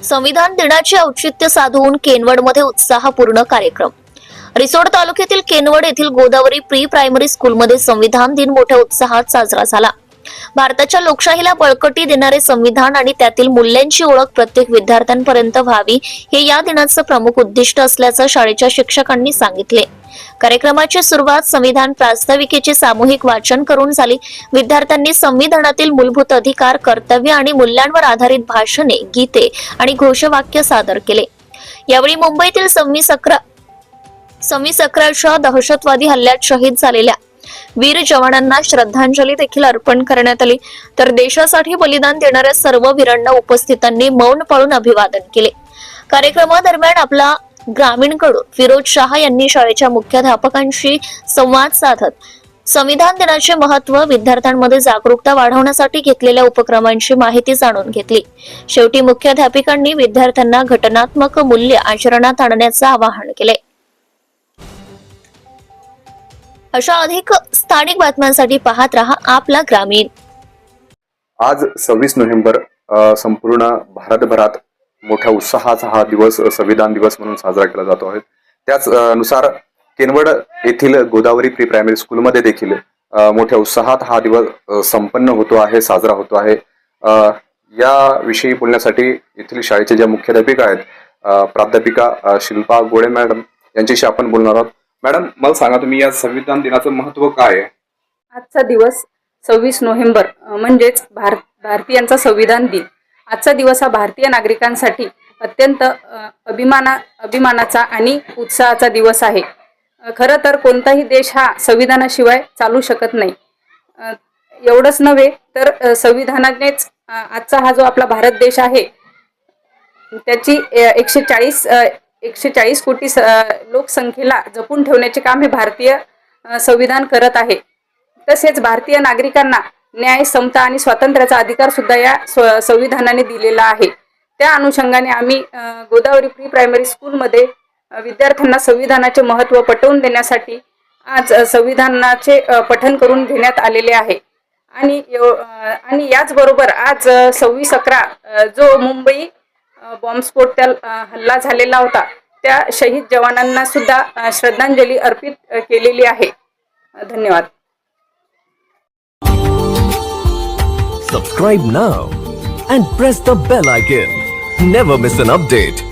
संविधान दिनाचे औचित्य साधून केनवडमध्ये उत्साहपूर्ण कार्यक्रम. रिसोड तालुक्यातील केनवड येथील गोदावरी प्री प्रायमरी स्कूलमध्ये संविधान दिन मोठ्या उत्साहात साजरा झाला. भारताच्या लोकशाहीला बळकटी देणारे संविधान आणि त्यातील मूल्यांची ओळख प्रत्येक विद्यार्थ्यांपर्यंत व्हावी हे या दिनाचं प्रमुख उद्दिष्ट असल्याचं शाळेच्या शिक्षकांनी सांगितले. कार्यक्रमाची सुरुवात संविधान प्रास्ताविकेचे सामूहिक वाचन करून झाली. विद्यार्थ्यांनी संविधानातील मूलभूत अधिकार, कर्तव्य आणि मूल्यांवर आधारित भाषणे, गीते आणि घोषवाक्य सादर केले. यावेळी मुंबईतील सव्वीस अकराच्या दहशतवादी हल्ल्यात शहीद झालेल्या वीर जवानांना श्रद्धांजली देखील अर्पण करण्यात आली. तर देशासाठी बलिदान देणाऱ्या सर्व वीरांना उपस्थितांनी मौन पाळून अभिवादन केले. कार्यक्रमादरम्यान आपला ग्रामीणकडून फिरोज शाह यांनी शाळेच्या मुख्याध्यापकांशी संवाद साधत संविधान दिनाचे महत्त्व, विद्यार्थ्यांमध्ये जागरूकता वाढवण्यासाठी घेतलेल्या उपक्रमांची माहिती जाणून घेतली. शेवटी मुख्याध्यापिकांनी विद्यार्थ्यांना घटनात्मक मूल्य आचरणात आणण्याचं आवाहन केले. अशा अधिक स्थानिक बातम्यांसाठी पाहत रहा आपला ग्रामीण. आज 26 नोव्हेंबर संपूर्ण भारतभरात मोठ्या उत्साहाचा हा दिवस संविधान दिवस म्हणून साजरा केला जातो आहे. त्याच नुसार केनवड येथील गोदावरी प्री प्रायमरी स्कूलमध्ये देखील मोठ्या उत्साहात हा दिवस संपन्न होतो आहे, साजरा होतो आहे. याविषयी बोलण्यासाठी येथील शाळेचे ज्या मुख्याध्यापिका आहेत, प्राध्यापिका शिल्पा गोळे मॅडम यांच्याशी आपण बोलणार आहोत. मॅडम, मला सांगा, तुम्ही या संविधान दिनाचं महत्त्व काय आहे? आजचा दिवस 26 नोव्हेंबर म्हणजेच भारतीयांचा संविधान दिन. आजचा दिवस हा भारतीय नागरिकांसाठी अत्यंत अभिमानाचा आणि उत्साहाचा दिवस आहे. खरं तर कोणताही देश हा संविधानाशिवाय चालू शकत नाही. एवढंच नव्हे तर संविधानानेच आजचा हा जो आपला भारत देश आहे त्याची 140 कोटी लोकसंख्येला जपून ठेवण्याचे काम हे भारतीय संविधान करत आहे. तसेच भारतीय नागरिकांना न्याय, समता आणि स्वातंत्र्याचा अधिकार सुद्धा या संविधानाने दिलेला आहे. त्या अनुषंगाने आम्ही गोदावरी प्री प्रायमरी स्कूलमध्ये विद्यार्थ्यांना संविधानाचे महत्त्व पटवून देण्यासाठी आज संविधानाचे पठण करून घेण्यात आलेले आहे. आणि याचबरोबर आज 26/11 जो मुंबई बॉम्बस्फोट हल्ला झालेला होता त्या शहीद जवानांना सुद्धा श्रद्धांजली अर्पित केलेली आहे. धन्यवाद. Subscribe now and press the bell icon. Never miss an update.